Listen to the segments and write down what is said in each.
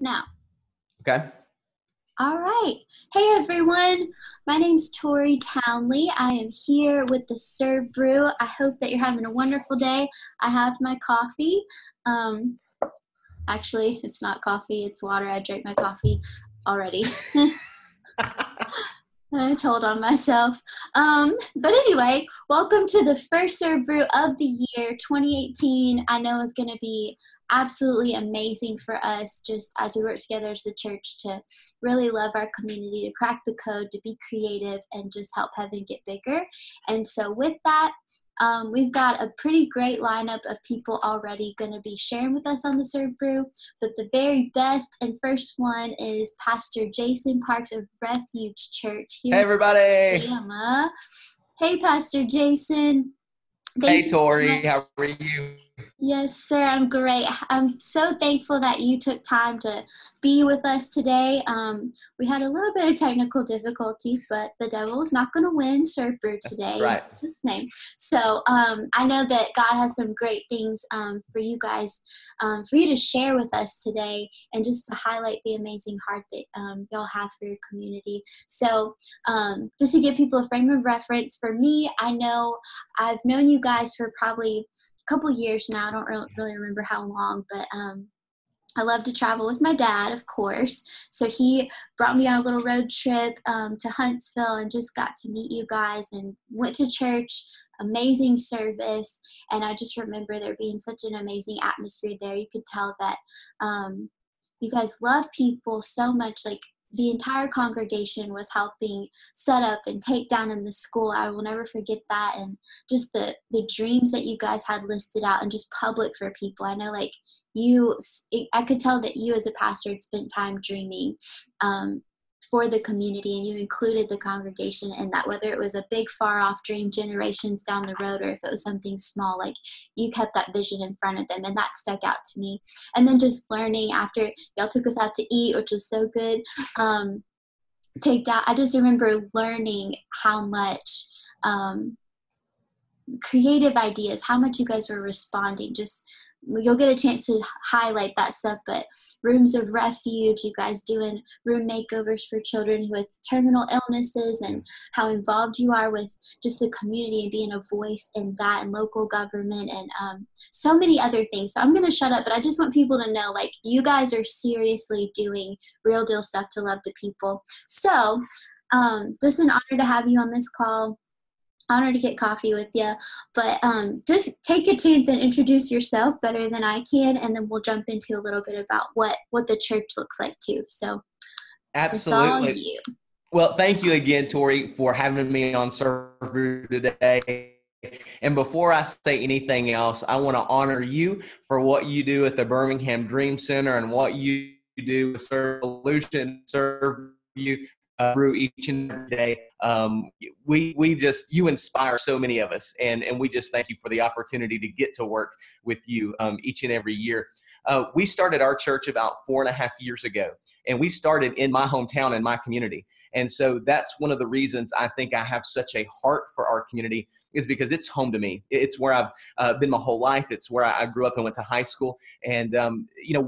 now. Okay. All right. Hey, everyone. My name's Tori Townley. I am here with the Serve Brew. I hope that you're having a wonderful day. I have my coffee. Actually, it's not coffee. It's water. I drank my coffee already. I told on myself. But anyway, welcome to the first Serve Brew of the year 2018. I know is going to be absolutely amazing for us just as we work together as the church to really love our community, to crack the code, to be creative, and just help heaven get bigger. And so with that, we've got a pretty great lineup of people already going to be sharing with us on the Serve Brew. But the very best and first one is Pastor Jason Parks of Refuge Church here. Hey, everybody. In Alabama. Hey, Pastor Jason. Hey, Tori. How are you? Yes, sir. I'm great. I'm so thankful that you took time to be with us today. We had a little bit of technical difficulties, but the devil is not going to win Serve Brew today. That's right. In Jesus' name. So I know that God has some great things for you guys, for you to share with us today, and just to highlight the amazing heart that y'all have for your community. So just to give people a frame of reference, for me, I know I've known you guys for probably couple years now. I don't really remember how long, but I love to travel with my dad, of course. So he brought me on a little road trip to Huntsville and just got to meet you guys and went to church. Amazing service. And I just remember there being such an amazing atmosphere there. You could tell that you guys love people so much. Like, the entire congregation was helping set up and take down in the school. I will never forget that. And just the dreams that you guys had listed out and just public for people. I know, like, I could tell that you as a pastor had spent time dreaming for the community, and you included the congregation in that, whether it was a big far off dream generations down the road or if it was something small, like, you kept that vision in front of them, and that stuck out to me. And then just learning after y'all took us out to eat, which was so good, I just remember learning how much creative ideas, how much you guys were responding. Just, you'll get a chance to highlight that stuff, but rooms of refuge, you guys doing room makeovers for children with terminal illnesses, and how involved you are with just the community and being a voice in that, and local government, and so many other things. So I'm going to shut up, but I just want people to know, like, you guys are seriously doing real deal stuff to love the people. So just an honor to have you on this call. Honor to get coffee with you, but just take a chance and introduce yourself better than I can, and then we'll jump into a little bit about what the church looks like too. So absolutely. It's all you. Well, thank you again, Tori, for having me on Serve Brew today. And before I say anything else, I want to honor you for what you do at the Birmingham Dream Center and what you do with Serve Solution, Serve You. Brew each and every day. You inspire so many of us, and we just thank you for the opportunity to get to work with you each and every year. We started our church about 4.5 years ago, and we started in my hometown, in my community. And so that's one of the reasons I think I have such a heart for our community, is because it's home to me. It's where I've been my whole life. It's where I grew up and went to high school. And,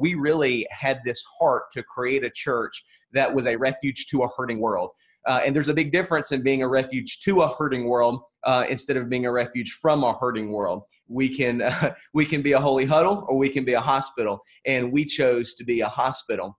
we really had this heart to create a church that was a refuge to a hurting world. And there's a big difference in being a refuge to a hurting world instead of being a refuge from a hurting world. We can be a holy huddle, or we can be a hospital. And we chose to be a hospital.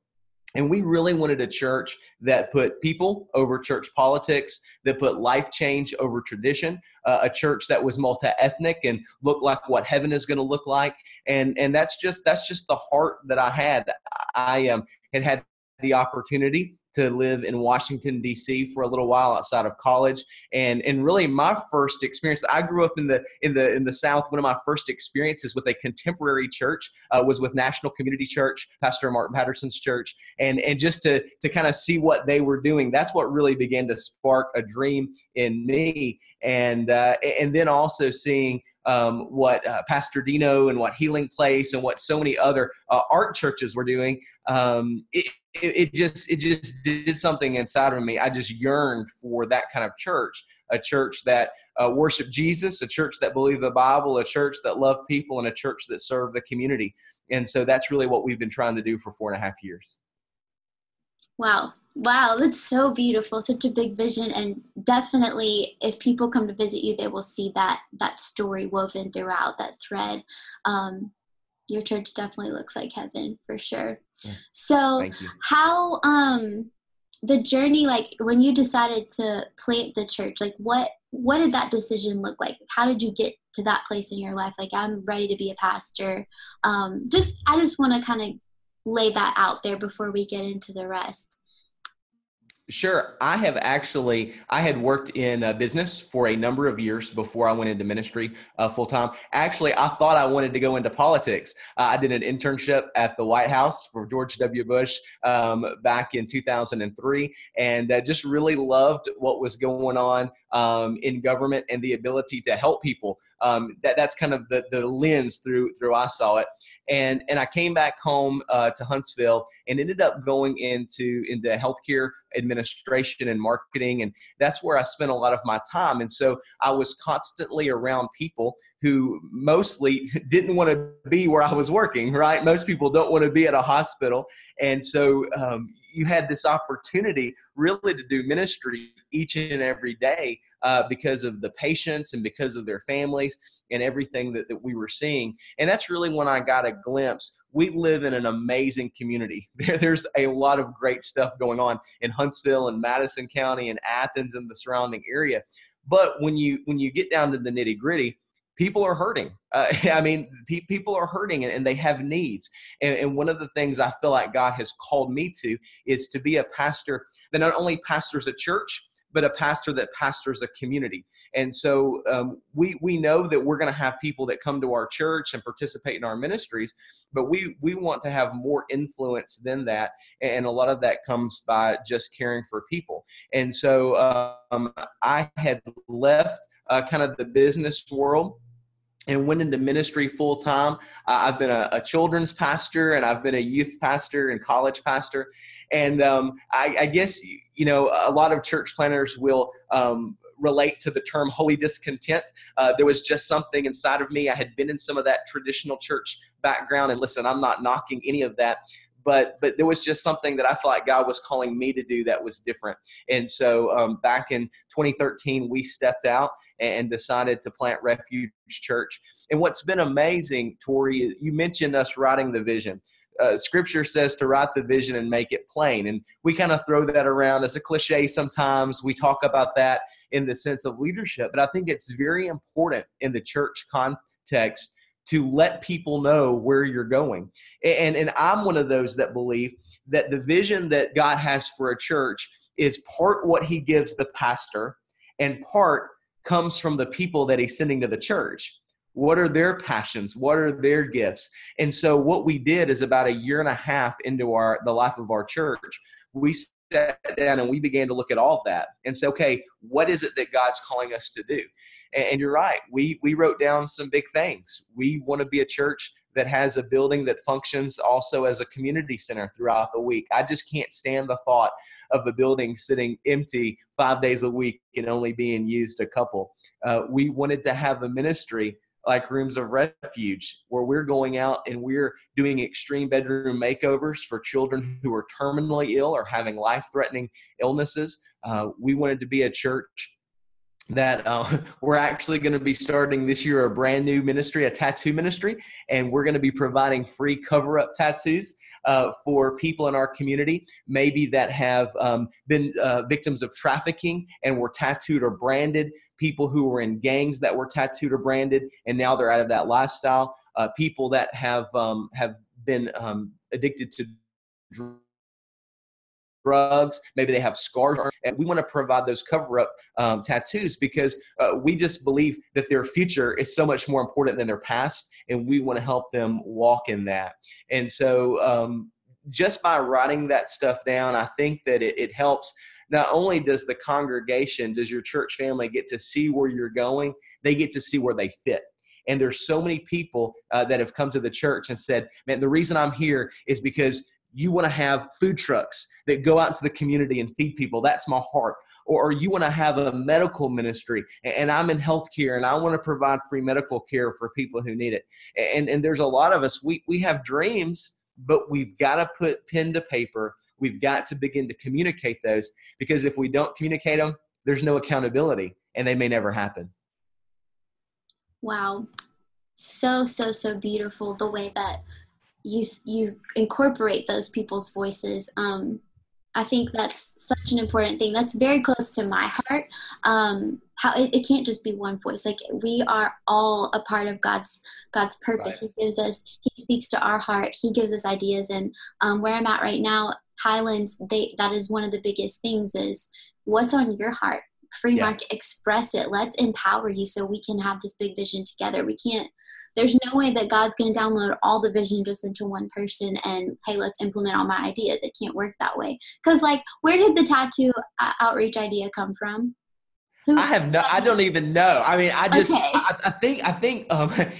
And we really wanted a church that put people over church politics, that put life change over tradition, a church that was multi-ethnic and looked like what heaven is going to look like. And that's just the heart that I had. I had the opportunity to live in Washington, D.C. for a little while outside of college. And really my first experience, I grew up in the South. One of my first experiences with a contemporary church was with National Community Church, Pastor Mark Patterson's church. And just to kind of see what they were doing, that's what really began to spark a dream in me. And then also seeing what Pastor Dino and what Healing Place and what so many other art churches were doing, it just did something inside of me. I just yearned for that kind of church, a church that worship Jesus, a church that believe the Bible, a church that love people, and a church that serve the community. And so that's really what we've been trying to do for 4.5 years. Wow. Wow, that's so beautiful. Such a big vision. And definitely if people come to visit you, they will see that story woven throughout that thread. Your church definitely looks like heaven for sure. Yeah. So Thank you. how the journey, like when you decided to plant the church, like what did that decision look like? How did you get to that place in your life? Like, I'm ready to be a pastor. I just want to kind of lay that out there before we get into the rest. Sure. I had worked in business for a number of years before I went into ministry full time. Actually, I thought I wanted to go into politics. I did an internship at the White House for George W. Bush back in 2003, and just really loved what was going on in government and the ability to help people. That's kind of the lens through I saw it. And I came back home to Huntsville and ended up going into healthcare administration and marketing. And that's where I spent a lot of my time. And so I was constantly around people who mostly didn't want to be where I was working, right? Most people don't want to be at a hospital. And so you had this opportunity really to do ministry each and every day because of the patients and because of their families and everything that we were seeing. And that's really when I got a glimpse. We live in an amazing community. There's a lot of great stuff going on in Huntsville and Madison County and Athens and the surrounding area. But when you get down to the nitty gritty, people are hurting. People are hurting and they have needs. And one of the things I feel like God has called me to is to be a pastor that not only pastors a church, but a pastor that pastors a community. And so we know that we're going to have people that come to our church and participate in our ministries, but we want to have more influence than that. And a lot of that comes by just caring for people. And so I had left kind of the business world and went into ministry full time. I've been a children's pastor, and I've been a youth pastor and college pastor. And I guess, a lot of church planners will relate to the term holy discontent. There was just something inside of me. I had been in some of that traditional church background. And listen, I'm not knocking any of that. But there was just something that I felt like God was calling me to do that was different. And so back in 2013, we stepped out and decided to plant Refuge Church. And what's been amazing, Tori, you mentioned us writing the vision. Scripture says to write the vision and make it plain. And we kind of throw that around as a cliche sometimes. We talk about that in the sense of leadership. But I think it's very important in the church context to let people know where you're going. And I'm one of those that believe that the vision that God has for a church is part what he gives the pastor and part comes from the people that he's sending to the church. What are their passions? What are their gifts? And so what we did is about 1.5 years into the life of our church, we sat down and we began to look at all of that and say, okay, what is it that God's calling us to do? And you're right. We wrote down some big things. We want to be a church that has a building that functions also as a community center throughout the week. I just can't stand the thought of the building sitting empty 5 days a week and only being used a couple. We wanted to have a ministry like Rooms of Refuge, where we're going out and we're doing extreme bedroom makeovers for children who are terminally ill or having life-threatening illnesses. We wanted to be a church that we're actually going to be starting this year a brand new ministry, a tattoo ministry, and we're going to be providing free cover-up tattoos for people in our community, maybe that have been victims of trafficking and were tattooed or branded, people who were in gangs that were tattooed or branded, and now they're out of that lifestyle, people that have been addicted to drugs, maybe they have scars, and we want to provide those cover-up tattoos because we just believe that their future is so much more important than their past, and we want to help them walk in that. And so just by writing that stuff down, I think that it helps. Not only does the congregation, does your church family get to see where you're going, they get to see where they fit. And there's so many people that have come to the church and said, man, the reason I'm here is because you want to have food trucks that go out into the community and feed people. That's my heart. or you want to have a medical ministry, and I'm in healthcare and I want to provide free medical care for people who need it. And there's a lot of us, we have dreams, but we've got to put pen to paper. We've got to begin to communicate those, because if we don't communicate them, there's no accountability and they may never happen. Wow. So beautiful the way that you incorporate those people's voices. I think that's such an important thing. That's very close to my heart. How it can't just be one voice. Like, we are all a part of God's purpose. Right. He speaks to our heart. He gives us ideas. And where I'm at right now, Highlands, that is one of the biggest things is what's on your heart. Free market, express it. Let's empower you so we can have this big vision together. There's no way that God's going to download all the vision just into one person and, hey, let's implement all my ideas. It can't work that way. Because, like, where did the tattoo outreach idea come from? I don't even know. I mean, Okay. I think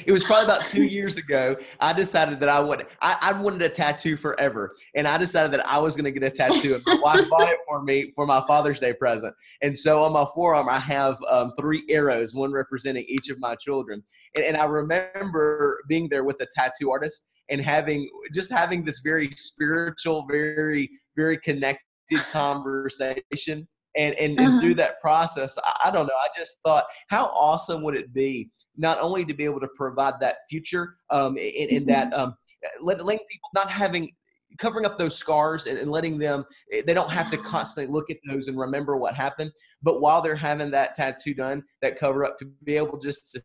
it was probably about 2 years ago. I decided that I wanted a tattoo forever. And I decided that I was going to get a tattoo, and my wife bought it for me for my Father's Day present. And so on my forearm, I have 3 arrows, one representing each of my children. And I remember being there with a tattoo artist and having this very spiritual, very, very connected conversation. And through that process, I don't know, I just thought, how awesome would it be not only to be able to provide that future in that letting people not covering up those scars and letting them, they don't have to constantly look at those and remember what happened, but while they're having that tattoo done, that cover up, to be able just to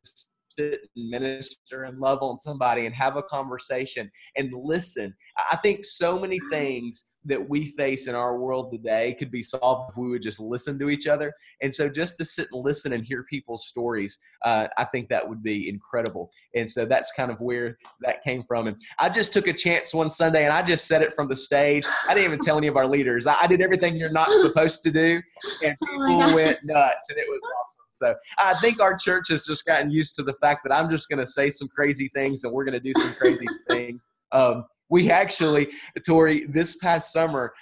sit and minister and love on somebody and have a conversation and listen. I think so many things that we face in our world today could be solved if we would just listen to each other. And so just to sit and listen and hear people's stories, I think that would be incredible. And so that's kind of where that came from. And I just took a chance one Sunday and I just said it from the stage. I didn't even tell any of our leaders. I did everything you're not supposed to do, and people went nuts, and it was awesome. So I think our church has just gotten used to the fact that I'm just going to say some crazy things and we're going to do some crazy things. We actually, Tori, this past summer,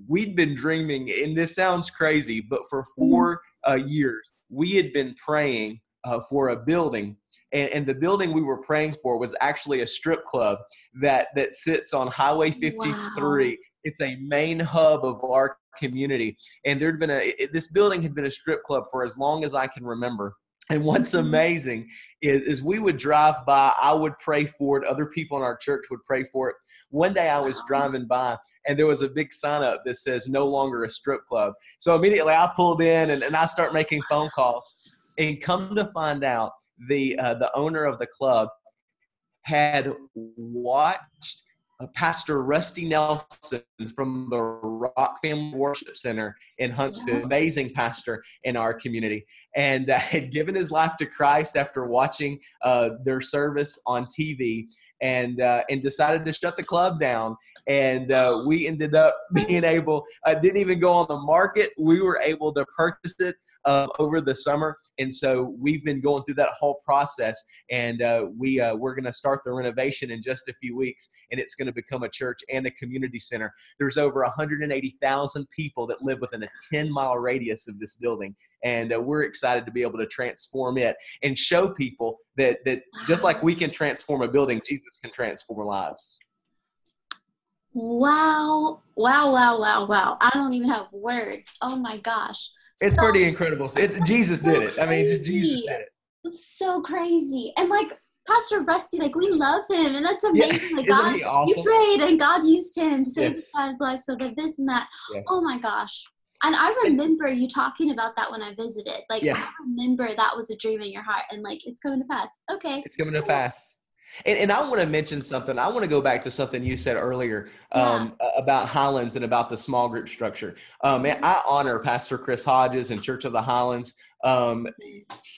we'd been dreaming, and this sounds crazy, but for 4 years, we had been praying for a building. And the building we were praying for was actually a strip club that sits on Highway 53. Wow. It's a main hub of our community. And this building had been a strip club for as long as I can remember. And what's amazing is we would drive by, I would pray for it, other people in our church would pray for it. One day I was driving by and there was a big sign up that says no longer a strip club. So immediately I pulled in and I start making phone calls, and come to find out the owner of the club had watched Pastor Rusty Nelson from the Rock Family Worship Center in Huntsville, amazing pastor in our community, and had given his life to Christ after watching their service on TV, and decided to shut the club down. And we ended up being able, didn't even go on the market. We were able to purchase it over the summer. And so we've been going through that whole process, and we're going to start the renovation in just a few weeks, and it's going to become a church and a community center. There's over 180,000 people that live within a 10-mile radius of this building, and we're excited to be able to transform it and show people that just like we can transform a building, Jesus can transform lives. Wow. I don't even have words. Oh my gosh. It's pretty incredible. Jesus did it. I mean, just Jesus did it. It's so crazy. And like Pastor Rusty, like, we love him, and that's amazing. Yeah. Like, Isn't God, he awesome? you prayed and God used him to save this guy's life, so that this and that. Yes. Oh my gosh. And I remember you talking about that when I visited. Like, I remember that was a dream in your heart, and like, it's coming to pass. Okay. It's coming to pass. And I want to mention something. I want to go back to something you said earlier about Highlands and about the small group structure. And I honor Pastor Chris Hodges and Church of the Highlands.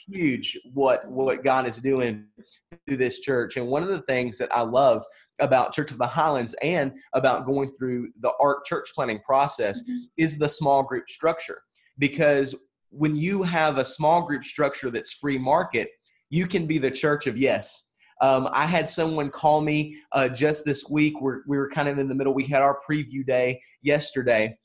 Huge what God is doing through this church. And one of the things that I love about Church of the Highlands and about going through the ARC church planning process is the small group structure. Because when you have a small group structure that's free market, you can be the church of yes. I had someone call me just this week. We were kind of in the middle. We had our preview day yesterday,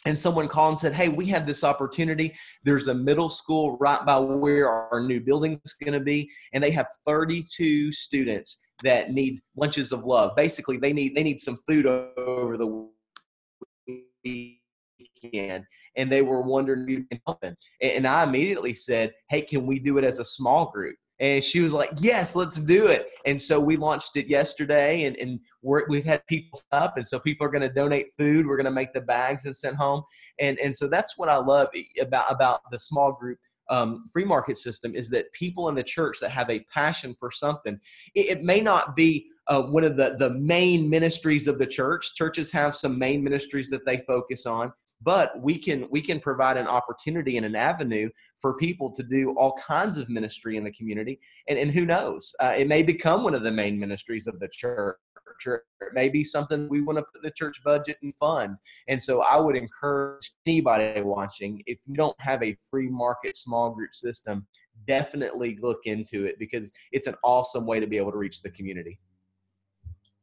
and someone called and said, hey, we have this opportunity. There's a middle school right by where our new building is going to be, and they have 32 students that need lunches of love. Basically, they need some food over the weekend, and they were wondering if you can help them. And I immediately said, hey, can we do it as a small group? And she was like, yes, let's do it. And so we launched it yesterday, and we've had people up. And so people are going to donate food. We're going to make the bags and send home. And so that's what I love about the small group free market system, is that people in the church that have a passion for something, it may not be one of the main ministries of the church. Churches have some main ministries that they focus on, but we can provide an opportunity and an avenue for people to do all kinds of ministry in the community. And who knows, it may become one of the main ministries of the church, or it may be something we want to put in the church budget and fund. And so I would encourage anybody watching, if you don't have a free market small group system, definitely look into it, because it's an awesome way to be able to reach the community.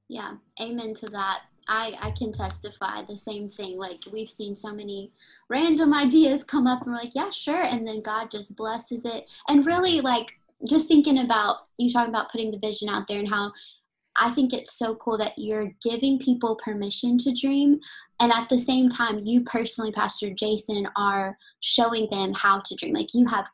Yeah, amen to that. I can testify the same thing. Like, we've seen so many random ideas come up and we're like, yeah, sure. And then God just blesses it. And really, like, just thinking about you talking about putting the vision out there, and how I think it's so cool that you're giving people permission to dream. And at the same time, you personally, Pastor Jason, are showing them how to dream. Like, you have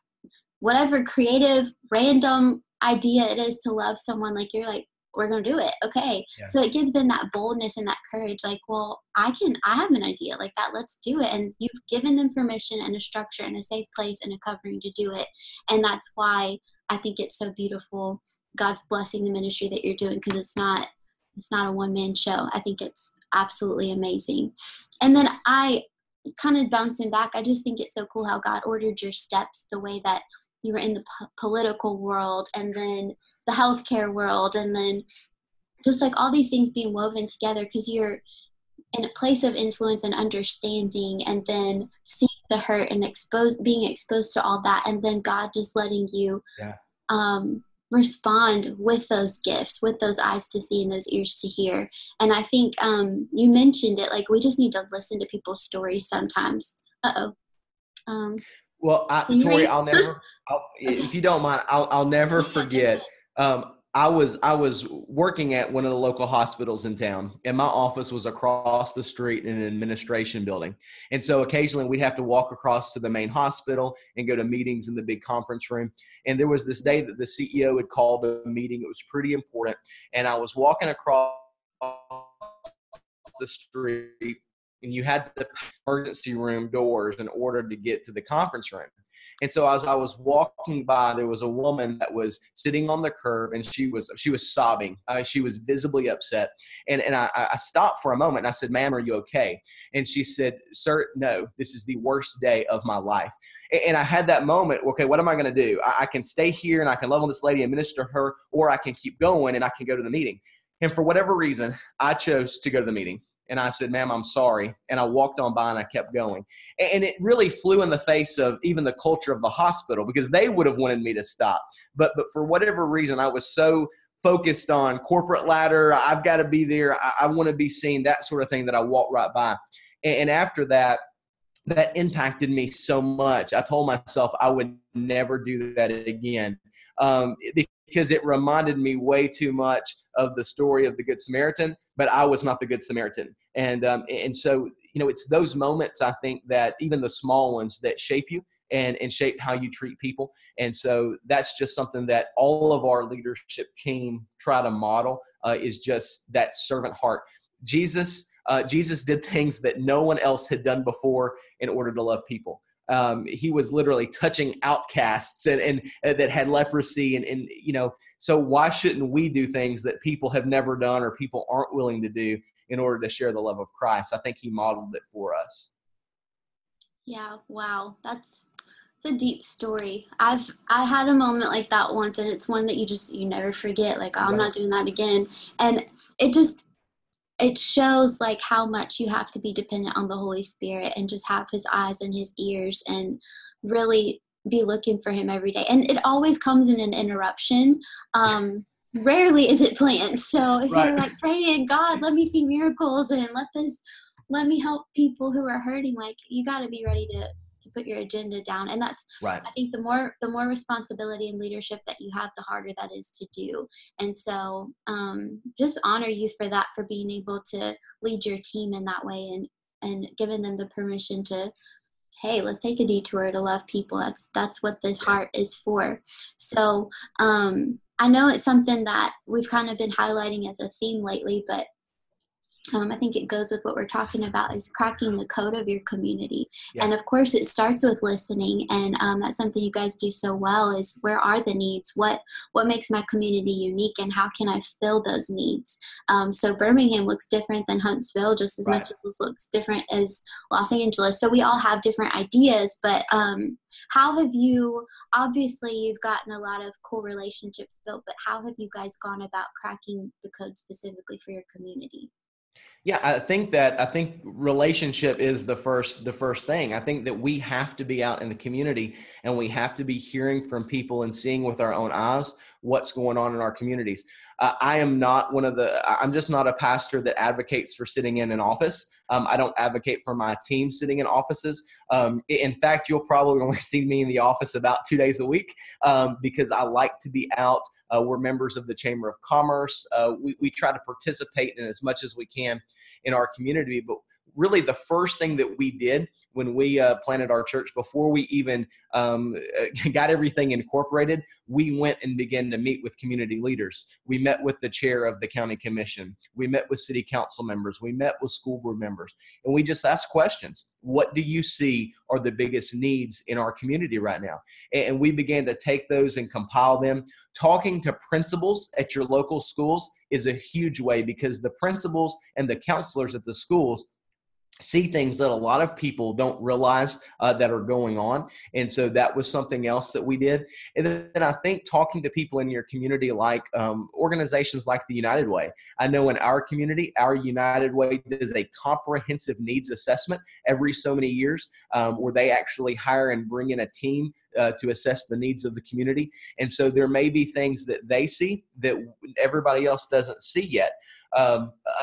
whatever creative, random idea it is to love someone, like, you're like, we're going to do it. Okay. Yeah. So it gives them that boldness and that courage. Like, well, I have an idea like that. Let's do it. And you've given them permission and a structure and a safe place and a covering to do it. And that's why I think it's so beautiful. God's blessing the ministry that you're doing, because it's not a one-man show. I think it's absolutely amazing. And then I kind of bouncing back, I just think it's so cool how God ordered your steps the way that you were in the political world, and then the healthcare world, and then just like all these things being woven together, because you're in a place of influence and understanding, and then seeing the hurt and being exposed to all that, and then God just letting you respond with those gifts, with those eyes to see and those ears to hear. And I think you mentioned it, like, we just need to listen to people's stories sometimes. Well, Tori, if you don't mind, I'll never forget. I was working at one of the local hospitals in town, and my office was across the street in an administration building. And so occasionally we'd have to walk across to the main hospital and go to meetings in the big conference room. And there was this day that the CEO had called a meeting. It was pretty important. And I was walking across the street, and you had the emergency room doors in order to get to the conference room. And so as I was walking by, there was a woman that was sitting on the curb, and she was sobbing. She was visibly upset. And I stopped for a moment, and I said, ma'am, are you okay? And she said, sir, no, this is the worst day of my life. And I had that moment, okay, what am I going to do? I can stay here and I can love on this lady and minister to her, or I can keep going and I can go to the meeting. And for whatever reason, I chose to go to the meeting. And I said, ma'am, I'm sorry. And I walked on by and I kept going. And it really flew in the face of even the culture of the hospital, because they would have wanted me to stop. But for whatever reason, I was so focused on corporate ladder. I've got to be there. I want to be seen, that sort of thing, that I walked right by. And after that, that impacted me so much. I told myself I would never do that again, because it reminded me way too much of the story of the Good Samaritan, but I was not the Good Samaritan. And so, it's those moments, I think, that even the small ones, that shape you and shape how you treat people. And so that's just something that all of our leadership team try to model, is just that servant heart. Jesus did things that no one else had done before in order to love people. He was literally touching outcasts and that had leprosy. And so why shouldn't we do things that people have never done or people aren't willing to do in order to share the love of Christ? I think he modeled it for us. Yeah. Wow. It's a deep story. I had a moment like that once, and it's one that you never forget. Like, I'm not doing that again. And it shows like how much you have to be dependent on the Holy Spirit and just have his eyes and his ears and really be looking for him every day. And it always comes in an interruption. Rarely is it planned. So if you're like praying, God, let me see miracles and let this let me help people who are hurting. Like, you got to be ready to put your agenda down. And that's, Right. I think the more responsibility and leadership that you have, the harder that is to do. And so just honor you for that, for being able to lead your team in that way, and giving them the permission to, hey, let's take a detour to love people. That's what this Yeah. heart is for. So I know it's something that we've kind of been highlighting as a theme lately, but I think it goes with what we're talking about, is cracking the code of your community. Yeah. And of course, it starts with listening. And that's something you guys do so well, is where are the needs? What makes my community unique, and how can I fill those needs? So Birmingham looks different than Huntsville, just as Right. much as this looks different as Los Angeles. So we all have different ideas, but how have you, obviously you've gotten a lot of cool relationships built, but how have you guys gone about cracking the code specifically for your community? Yeah, I think relationship is the first thing. I think that we have to be out in the community, and we have to be hearing from people and seeing with our own eyes what's going on in our communities. I'm just not a pastor that advocates for sitting in an office. I don't advocate for my team sitting in offices. In fact, you'll probably only see me in the office about 2 days a week, because I like to be out. We're members of the Chamber of Commerce. We try to participate in as much as we can in our community. But really, the first thing that we did when we planted our church, before we even got everything incorporated, we went and began to meet with community leaders. We met with the chair of the county commission. We met with city council members. We met with school board members. And we just asked questions. What do you see are the biggest needs in our community right now? And we began to take those and compile them. Talking to principals at your local schools is a huge way, because the principals and the counselors at the schools see things that a lot of people don't realize that are going on. And so that was something else that we did. And then I think talking to people in your community, like organizations like the United Way. I know in our community, our United Way does a comprehensive needs assessment every so many years, where they actually hire and bring in a team to assess the needs of the community. And so there may be things that they see that everybody else doesn't see yet.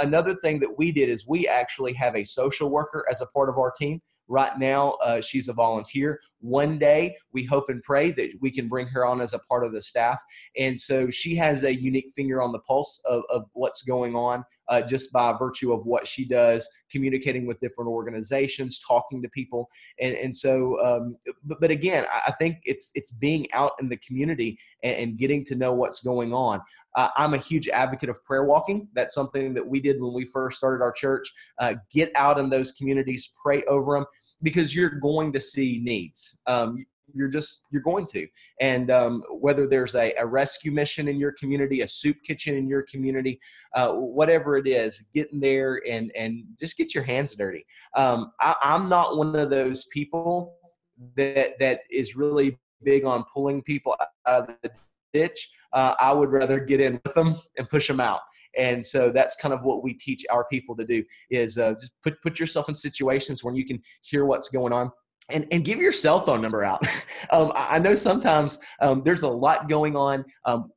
Another thing that we did is we actually have a social worker as a part of our team. Right now, she's a volunteer. One day, we hope and pray that we can bring her on as a part of the staff. And so she has a unique finger on the pulse of what's going on, just by virtue of what she does, communicating with different organizations, talking to people. And so, but again, I think it's being out in the community and getting to know what's going on. I'm a huge advocate of prayer walking. That's something that we did when we first started our church. Get out in those communities, pray over them, because you're going to see needs. You're going to. And whether there's a rescue mission in your community, a soup kitchen in your community, whatever it is, get in there and just get your hands dirty. I'm not one of those people that is really big on pulling people out of the ditch. I would rather get in with them and push them out. And so that's kind of what we teach our people to do, is just put yourself in situations where you can hear what's going on. And give your cell phone number out. I know sometimes there's a lot going on.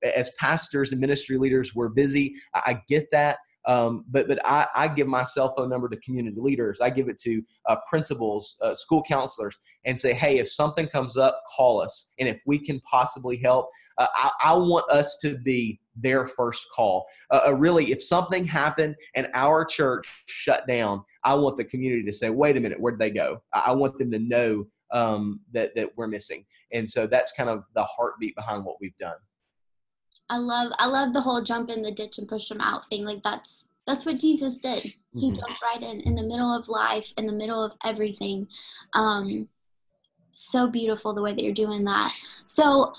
As pastors and ministry leaders, we're busy. I get that. But I give my cell phone number to community leaders. I give it to principals, school counselors, and say, hey, if something comes up, call us. And if we can possibly help, I want us to be their first call. Really, if something happened and our church shut down, I want the community to say, wait a minute, where'd they go? I want them to know that we're missing. And so that's kind of the heartbeat behind what we've done. I love the whole jump in the ditch and push them out thing. Like, that's what Jesus did. He Mm-hmm. jumped right in the middle of life, in the middle of everything. So beautiful the way that you're doing that. So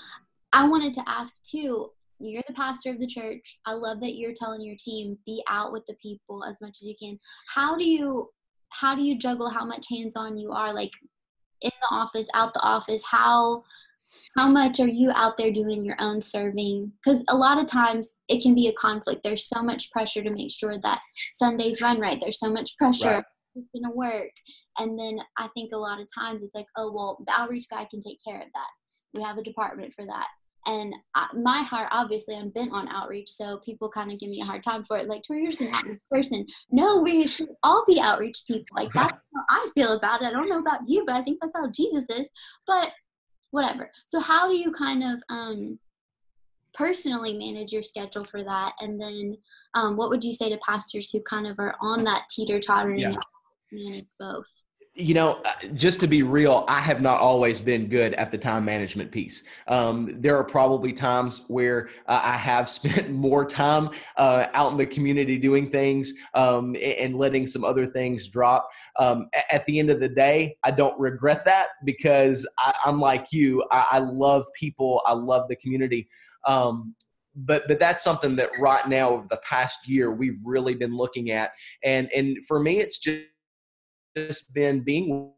I wanted to ask too, you're the pastor of the church. I love that you're telling your team, be out with the people as much as you can. How do you juggle how much hands-on you are, like in the office, out the office? How much are you out there doing your own serving? Because a lot of times it can be a conflict. There's so much pressure to make sure that Sundays run right. There's so much pressure. Right. It's going to work. And then I think a lot of times it's like, oh, well, the outreach guy can take care of that. We have a department for that. And my heart, obviously, I'm bent on outreach, so people kind of give me a hard time for it. Like, Tori, you're just an outreach person. No, we should all be outreach people. Like, that's how I feel about it. I don't know about you, but I think that's how Jesus is. But whatever. So how do you kind of personally manage your schedule for that? And then what would you say to pastors who kind of are on that teeter-tottering and manage both? Just to be real, I have not always been good at the time management piece. There are probably times where I have spent more time out in the community doing things and letting some other things drop. At the end of the day, I don't regret that because I'm like you. I love people. I love the community. But that's something that right now over the past year we've really been looking at. And for me, it's just been being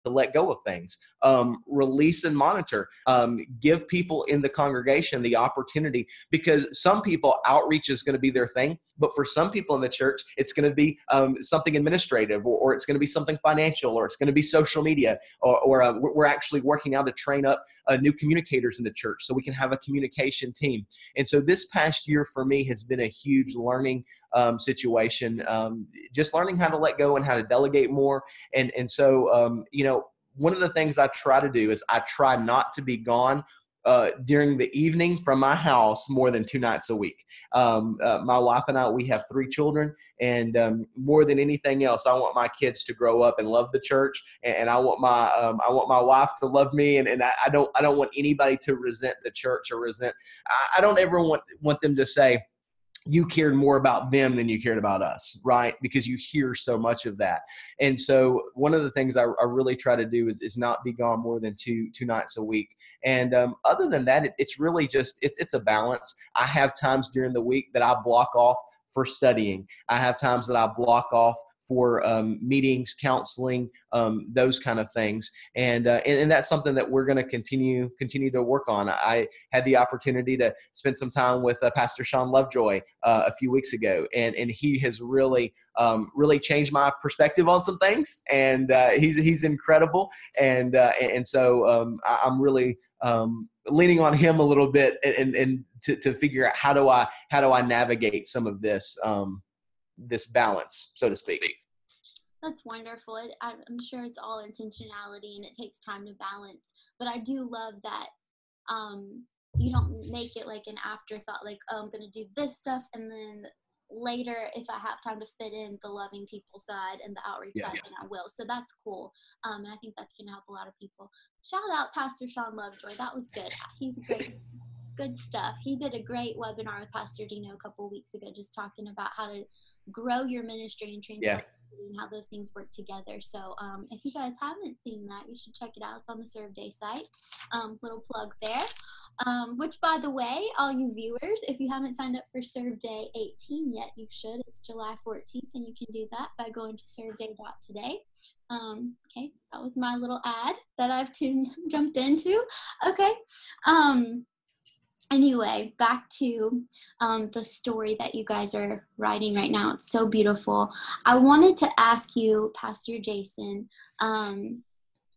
to let go of things, release and monitor, give people in the congregation the opportunity, because some people outreach is going to be their thing, but for some people in the church, it's going to be something administrative, or it's going to be something financial, or it's going to be social media, or we're actually working now to train up new communicators in the church so we can have a communication team. And so this past year for me has been a huge learning situation, just learning how to let go and how to delegate more. And so, one of the things I try to do is I try not to be gone during the evening from my house more than 2 nights a week. My wife and I, we have 3 children, and more than anything else, I want my kids to grow up and love the church, and I want my wife to love me, and I don't want anybody to resent the church or resent. I don't ever want them to say, you cared more about them than you cared about us, right? Because you hear so much of that. And so one of the things I really try to do is not be gone more than two nights a week. And other than that, it's really just, it's a balance. I have times during the week that I block off for studying. I have times that I block off for meetings, counseling, those kind of things. And that's something that we're going to continue to work on. I had the opportunity to spend some time with Pastor Sean Lovejoy a few weeks ago, and he has really changed my perspective on some things. And he's incredible. And so I'm really leaning on him a little bit and to figure out how do I navigate some of this this balance, so to speak. That's wonderful. I'm sure it's all intentionality and it takes time to balance. But I do love that you don't make it like an afterthought, like, oh, I'm going to do this stuff, and then later, if I have time to fit in the loving people side and the outreach side, then I will. So that's cool. And I think that's going to help a lot of people. Shout out Pastor Sean Lovejoy. That was good. He's great. Good stuff. He did a great webinar with Pastor Dino a couple of weeks ago, just talking about how to grow your ministry and transform and how those things work together. So if you guys haven't seen that, you should check it out. It's on the Serve Day site. Little plug there. Which, by the way, all you viewers, if you haven't signed up for Serve Day 18 yet, you should. It's July 14th, and you can do that by going to serveday.today. Okay, that was my little ad that I've jumped into. Okay. Anyway, back to the story that you guys are writing right now. It's so beautiful. I wanted to ask you, Pastor Jason,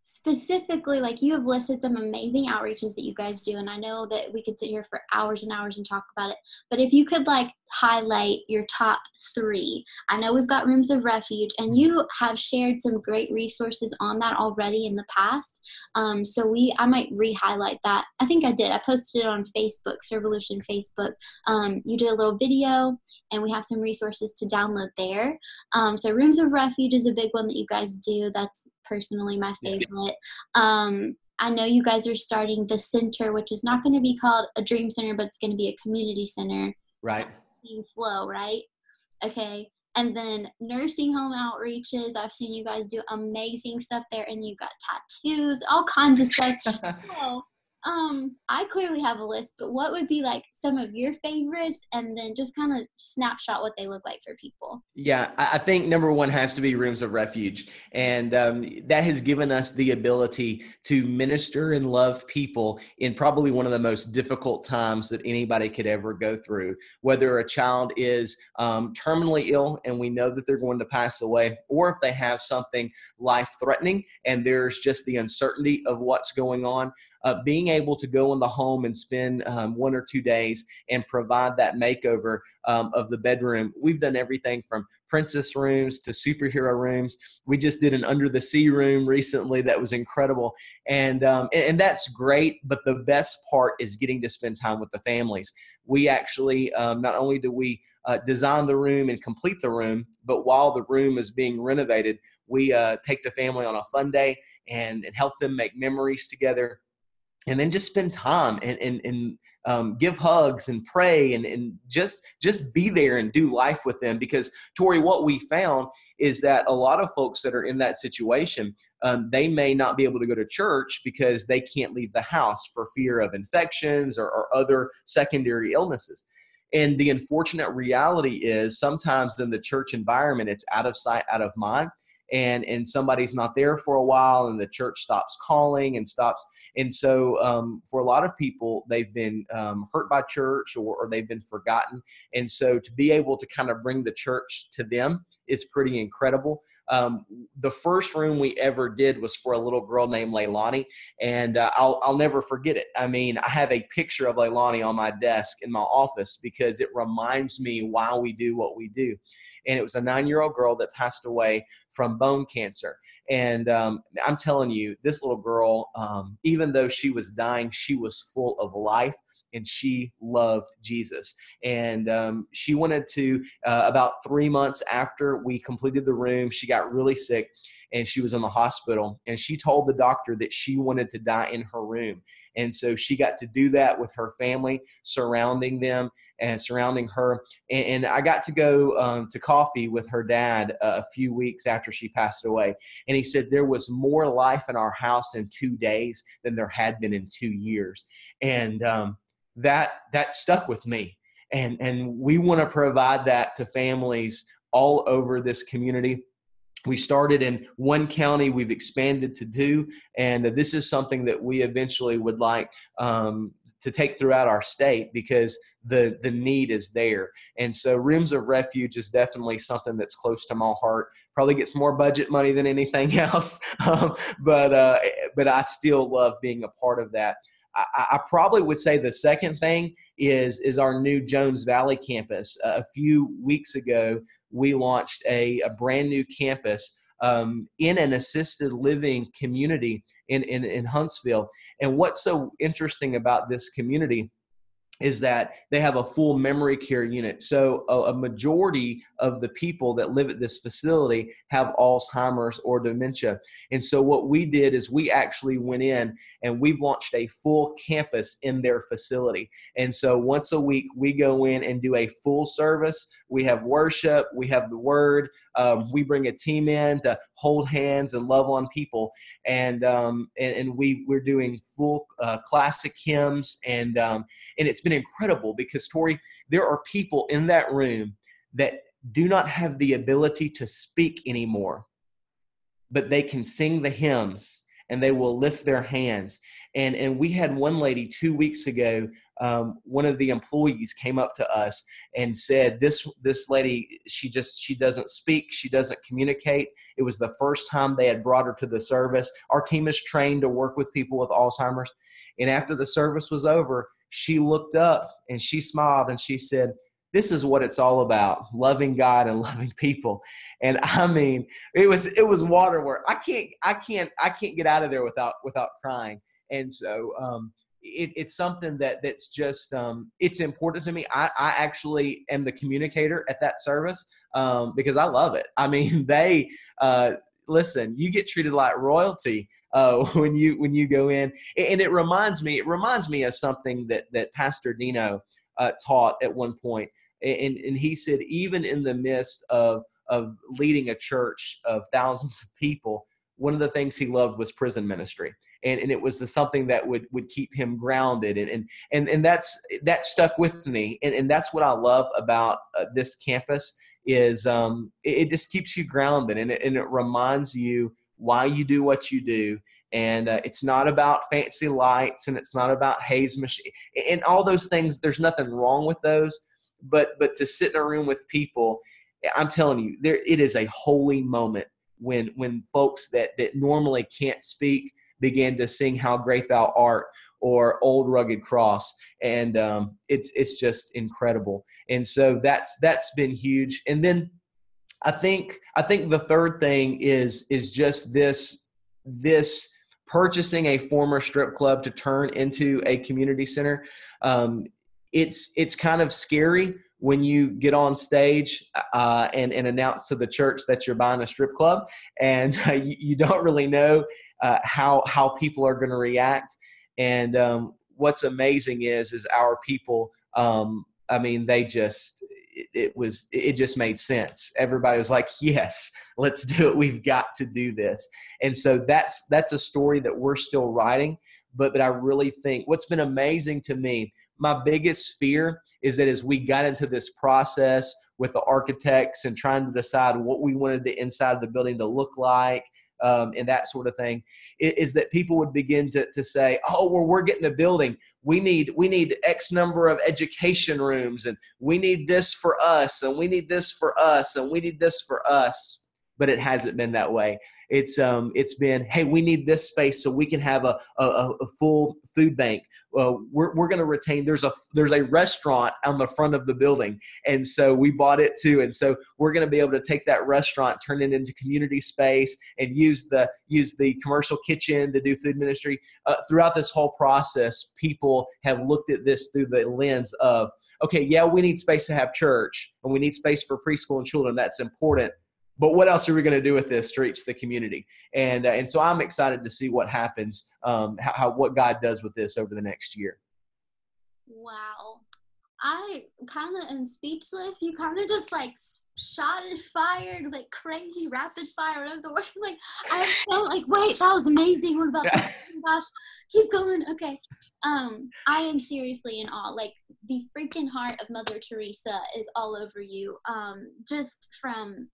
specifically, like, you have listed some amazing outreaches that you guys do, and I know that we could sit here for hours and hours and talk about it, but if you could like highlight your top 3. I know we've got Rooms of Refuge, and you have shared some great resources on that already in the past, so I might re-highlight that. I think I did. I posted it on Facebook, Servolution Facebook. You did a little video, and we have some resources to download there. So Rooms of Refuge is a big one that you guys do. That's personally my favorite. I know you guys are starting the center, which is not going to be called a dream center, but it's going to be a community center. Right. Flow, right? Okay. And then nursing home outreaches. I've seen you guys do amazing stuff there, and you got tattoos, all kinds of stuff. So, I clearly have a list, but what would be like some of your favorites, and then just kind of snapshot what they look like for people? Yeah, I think number one has to be Rooms of Refuge. And that has given us the ability to minister and love people in probably one of the most difficult times that anybody could ever go through. Whether a child is terminally ill and we know that they're going to pass away, or if they have something life-threatening and there's just the uncertainty of what's going on. being able to go in the home and spend 1 or 2 days and provide that makeover of the bedroom. We've done everything from princess rooms to superhero rooms. We just did an under the sea room recently that was incredible. And that's great. But the best part is getting to spend time with the families. We actually, not only do we design the room and complete the room, but while the room is being renovated, we take the family on a fun day and help them make memories together, and then just spend time and give hugs and pray and just be there and do life with them. Because, Tori, what we found is that a lot of folks that are in that situation, they may not be able to go to church because they can't leave the house for fear of infections or other secondary illnesses. And the unfortunate reality is sometimes in the church environment, it's out of sight, out of mind. And somebody's not there for a while, and the church stops calling and stops. And so for a lot of people, they've been hurt by church, or they've been forgotten. And so to be able to kind of bring the church to them is pretty incredible. The first room we ever did was for a little girl named Leilani, and I'll never forget it. I mean, I have a picture of Leilani on my desk in my office because it reminds me why we do what we do. And it was a 9-year-old girl that passed away from bone cancer. And I'm telling you, this little girl, even though she was dying, she was full of life, and she loved Jesus. And she wanted to, about 3 months after we completed the room, she got really sick and she was in the hospital. And she told the doctor that she wanted to die in her room. And so she got to do that with her family surrounding them and surrounding her. And I got to go to coffee with her dad a few weeks after she passed away. And he said there was more life in our house in 2 days than there had been in 2 years. And that stuck with me. And we want to provide that to families all over this community. We started in one county, we've expanded to 2, and this is something that we eventually would like to take throughout our state because the need is there. And so Rooms of Refuge is definitely something that's close to my heart. Probably gets more budget money than anything else, but I still love being a part of that. I probably would say the second thing is our new Jones Valley campus. A few weeks ago, we launched a brand new campus in an assisted living community in Huntsville. And what's so interesting about this community is that they have a full memory care unit. So a majority of the people that live at this facility have Alzheimer's or dementia. And so what we did is we actually went in and we've launched a full campus in their facility. And so once a week, we go in and do a full service. We have worship, we have the word, we bring a team in to hold hands and love on people. And we're doing full classic hymns, and it's been incredible because, Tori, there are people in that room that do not have the ability to speak anymore, but they can sing the hymns and they will lift their hands. And we had one lady 2 weeks ago, one of the employees came up to us and said, this lady, she doesn't speak, she doesn't communicate. It was the first time they had brought her to the service. Our team is trained to work with people with Alzheimer's. And after the service was over, she looked up and she smiled and she said, "This is what it's all about, loving God and loving people." And I mean, it was waterwork. I can't get out of there without crying. And so it's something that's just it's important to me. I actually am the communicator at that service because I love it. I mean, they listen. You get treated like royalty when you go in, and it reminds me of something that Pastor Dino taught at one point. And he said, even in the midst of leading a church of thousands of people, one of the things he loved was prison ministry. And it was something that would keep him grounded. And that stuck with me. And that's what I love about this campus is it just keeps you grounded. And it reminds you why you do what you do. And it's not about fancy lights, and it's not about haze machine and all those things. There's nothing wrong with those. But to sit in a room with people, I'm telling you, it is a holy moment when folks that normally can't speak began to sing How Great Thou Art or Old Rugged Cross. And it's just incredible. And so that's been huge. And then I think the third thing is just this purchasing a former strip club to turn into a community center. It's kind of scary when you get on stage and announce to the church that you're buying a strip club, and you don't really know how people are going to react. And what's amazing is our people. I mean, it just made sense. Everybody was like, yes, let's do it. We've got to do this. And so that's a story that we're still writing. But I really think what's been amazing to me, my biggest fear is that as we got into this process with the architects and trying to decide what we wanted the inside of the building to look like, and that sort of thing, is that people would begin to say, oh, well, we're getting a building. We need X number of education rooms, and we need this for us, and we need this for us, and we need this for us. But it hasn't been that way. It's been, hey, we need this space so we can have a full food bank. We're going to retain. There's a restaurant on the front of the building, and so we bought it too. And so we're going to be able to take that restaurant, turn it into community space, and use the commercial kitchen to do food ministry. Throughout this whole process, people have looked at this through the lens of, okay, yeah, we need space to have church, and we need space for preschool and children. That's important. But what else are we going to do with this to reach the community? And so I'm excited to see what happens, what God does with this over the next year. Wow. I kind of am speechless. You kind of just like shot and fired, like crazy rapid fire, whatever the word. Like, I was so like, wait, that was amazing. What about that? Oh my gosh, keep going. Okay. I am seriously in awe. Like, the freaking heart of Mother Teresa is all over you. Just from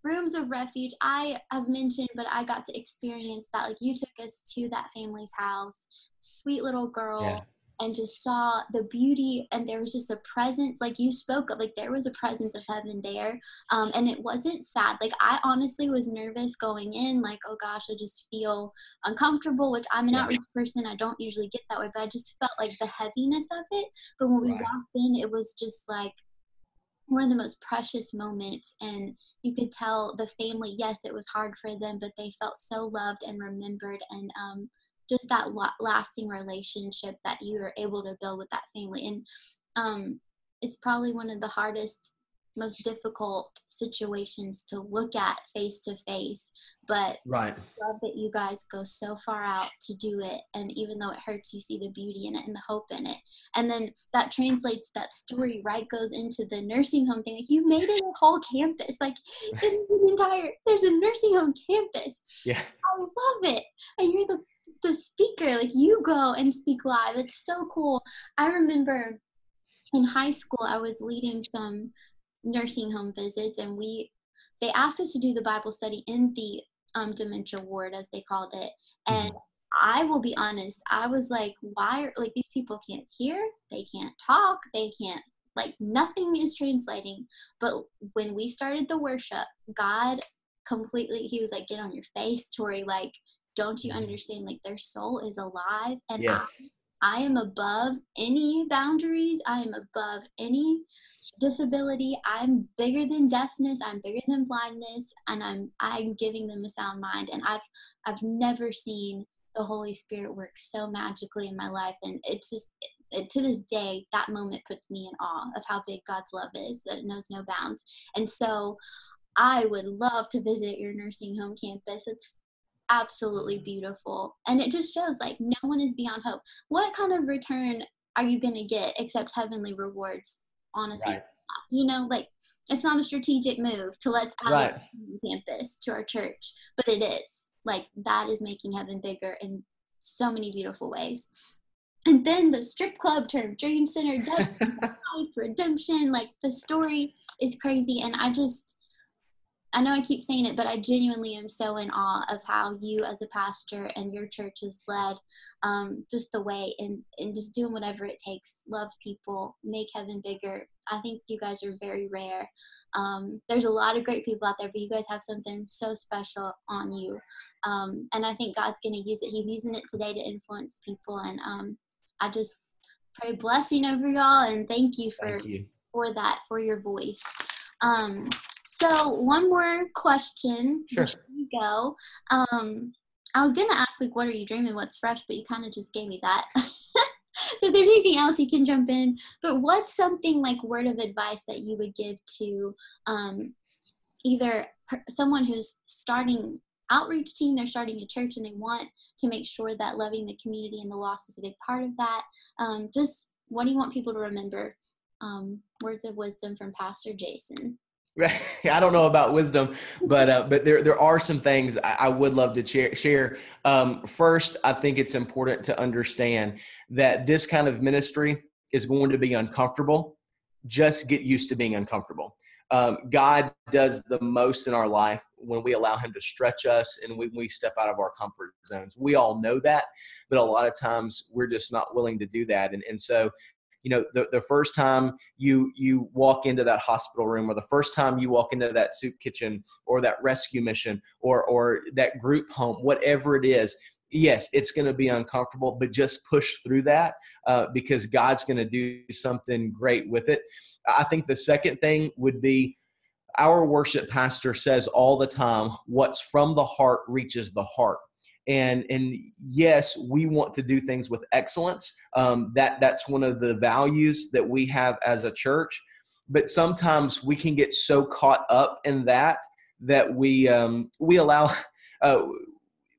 Rooms of Refuge, I have mentioned, but I got to experience that. Like, you took us to that family's house, sweet little girl, Yeah. and just saw the beauty, and there was just a presence, like you spoke of, like there was a presence of heaven there. And it wasn't sad. Like, I honestly was nervous going in, like, oh gosh, I just feel uncomfortable, which I'm an outreach person. I don't usually get that way, but I just felt like the heaviness of it. But when we walked in, it was just like one of the most precious moments, and you could tell the family, yes, it was hard for them, but they felt so loved and remembered, and just that lasting relationship that you were able to build with that family. And it's probably one of the hardest, most difficult situations to look at face to face, but Right. I love that you guys go so far out to do it, and even though it hurts, you see the beauty in it and the hope in it. And then that translates, that story, right, goes into the nursing home thing. Like, you made it a whole campus, like there's a nursing home campus. Yeah. I love it. And you're the speaker, like, you go and speak live. It's so cool. I remember in high school, I was leading some nursing home visits, and they asked us to do the Bible study in the dementia ward, as they called it. And I will be honest, I was like, why are, like, these people can't hear, they can't talk, they can't, like, nothing is translating. But when we started the worship, God completely, he was like, get on your face, Tori, like, don't you understand, like, their soul is alive, and Yes. I am above any boundaries, I am above any disability. I'm bigger than deafness, I'm bigger than blindness, and I'm giving them a sound mind. And I've never seen the Holy Spirit work so magically in my life. And it's just, to this day, that moment puts me in awe of how big God's love is, that it knows no bounds. And so I would love to visit your nursing home campus. It's absolutely beautiful, and it just shows, like, no one is beyond hope. What kind of return are you going to get except heavenly rewards on a Right. you know, like, it's not a strategic move to let's add Right. a campus to our church, but it is, like, that is making heaven bigger in so many beautiful ways. And then the strip club turned dream center, redemption, like, the story is crazy. And I know I keep saying it, but I genuinely am so in awe of how you as a pastor and your church is led, just the way, and just doing whatever it takes, love people, make heaven bigger. I think you guys are very rare. There's a lot of great people out there, but you guys have something so special on you. And I think God's going to use it. He's using it today to influence people. And I just pray blessing over y'all, and thank you Thank you. for that, for your voice. So one more question Sure. before we go. I was gonna ask, like, what are you dreaming? What's fresh? But you kind of just gave me that. So if there's anything else, you can jump in. But what's something like word of advice that you would give to either someone who's starting outreach team, they're starting a church, and they want to make sure that loving the community and the lost is a big part of that. Just what do you want people to remember? Words of wisdom from Pastor Jason. I don't know about wisdom, but there are some things I would love to share. First, I think it's important to understand that this kind of ministry is going to be uncomfortable. Just get used to being uncomfortable. God does the most in our life when we allow him to stretch us and we step out of our comfort zones. We all know that, but a lot of times we're just not willing to do that. And so, the first time you walk into that hospital room, or the first time you walk into that soup kitchen or that rescue mission or that group home, whatever it is, yes, it's going to be uncomfortable, but just push through that because God's going to do something great with it. I think the second thing would be, our worship pastor says all the time, what's from the heart reaches the heart. And yes, we want to do things with excellence. That's one of the values that we have as a church. But sometimes we can get so caught up in that we allow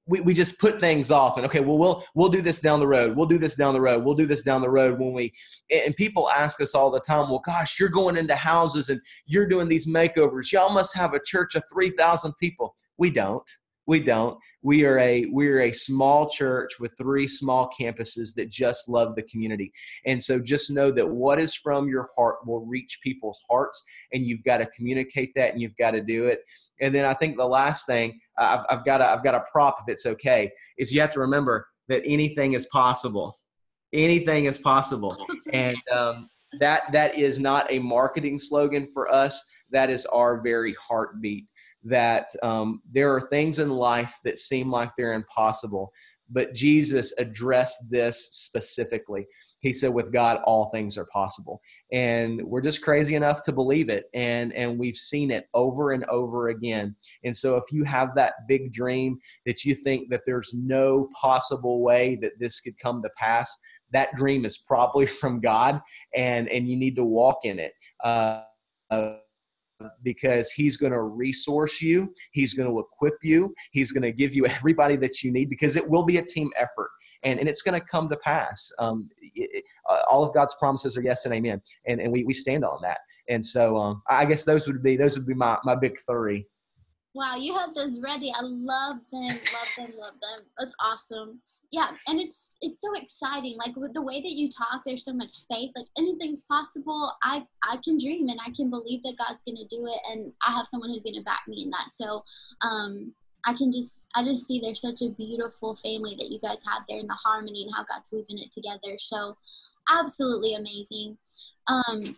we just put things off, and okay, well, we'll do this down the road. We'll do this down the road. We'll do this down the road. And people ask us all the time, well, gosh, you're going into houses and you're doing these makeovers. Y'all must have a church of 3,000 people. We don't. We are a small church with 3 small campuses that just love the community. And so just know that what is from your heart will reach people's hearts, and you've got to communicate that, and you've got to do it. And then I think the last thing, I've got a prop, if it's okay, is you have to remember that anything is possible. Anything is possible. And that is not a marketing slogan for us. That is our very heartbeat. That there are things in life that seem like they're impossible, but Jesus addressed this specifically. He said, with God, all things are possible. And we're just crazy enough to believe it. And we've seen it over and over again. And so if you have that big dream that you think that there's no possible way that this could come to pass, that dream is probably from God, and you need to walk in it. Because he's going to resource you. He's going to equip you. He's going to give you everybody that you need, because it will be a team effort, and it's going to come to pass. All of God's promises are yes and amen. And we stand on that. And so I guess those would be my big 3. Wow, you have those ready. I love them. That's awesome. Yeah, and it's so exciting. Like, with the way that you talk, there's so much faith. Like, anything's possible. I can dream, and I can believe that God's gonna do it, and I have someone who's gonna back me in that. So I just see there's such a beautiful family that you guys have there, in the harmony and how God's weaving it together. So absolutely amazing.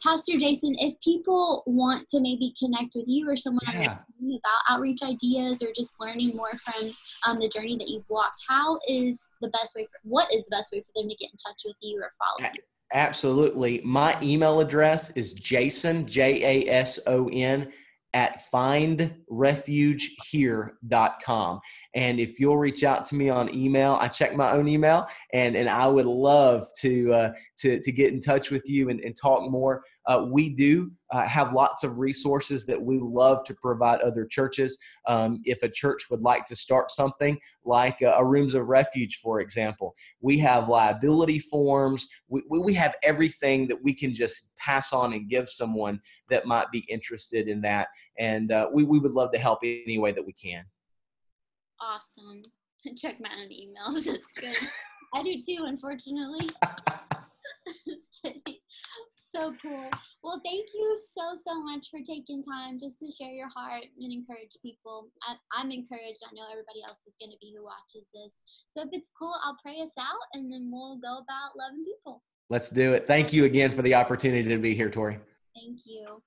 Pastor Jason, if people want to maybe connect with you or someone about outreach ideas, or just learning more from the journey that you've walked, what is the best way for them to get in touch with you or follow you? Absolutely. My email address is Jason, Jason, at findrefugehere.com. And if you'll reach out to me on email, I check my own email, and I would love to get in touch with you and talk more. We do have lots of resources that we love to provide other churches. If a church would like to start something like a Rooms of Refuge, for example, we have liability forms. We have everything that we can just pass on and give someone that might be interested in that. And we would love to help any way that we can. Awesome. Check my own emails. That's good. I do too, unfortunately. Just kidding. So cool. Well, thank you so much for taking time just to share your heart and encourage people. I'm encouraged. I know everybody else is going to be who watches this. So if it's cool, I'll pray us out, and then we'll go about loving people. Let's do it. Thank you again for the opportunity to be here, Tori. Thank you.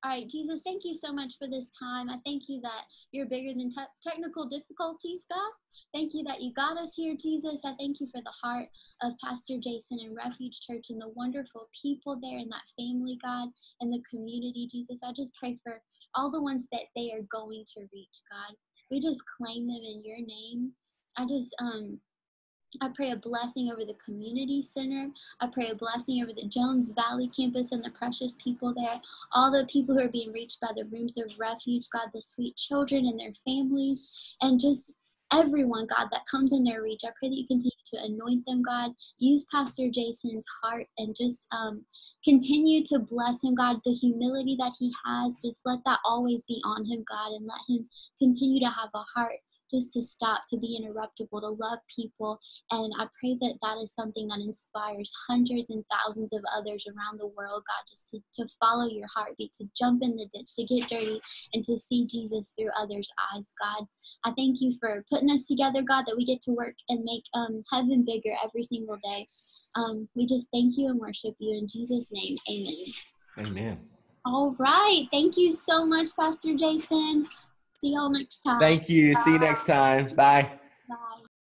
All right, Jesus, thank you so much for this time. I thank you that you're bigger than technical difficulties, God. Thank you that you got us here, Jesus. I thank you for the heart of Pastor Jason and Refuge Church and the wonderful people there and that family, God, and the community, Jesus. I just pray for all the ones that they are going to reach, God. We just claim them in your name. I pray a blessing over the community center. I pray a blessing over the Jones Valley campus and the precious people there. All the people who are being reached by the rooms of refuge, God, the sweet children and their families, and just everyone, God, that comes in their reach. I pray that you continue to anoint them, God. Use Pastor Jason's heart and just continue to bless him, God. The humility that he has, just let that always be on him, God, and let him continue to have a heart just to stop, to be interruptible, to love people. And I pray that that is something that inspires hundreds and thousands of others around the world, God, just to follow your heartbeat, to jump in the ditch, to get dirty, and to see Jesus through others' eyes, God. I thank you for putting us together, God, that we get to work and make heaven bigger every single day. We just thank you and worship you in Jesus' name. Amen. Amen. All right. Thank you so much, Pastor Jason. See y'all next time. Thank you. Bye. See you next time. Bye. Bye.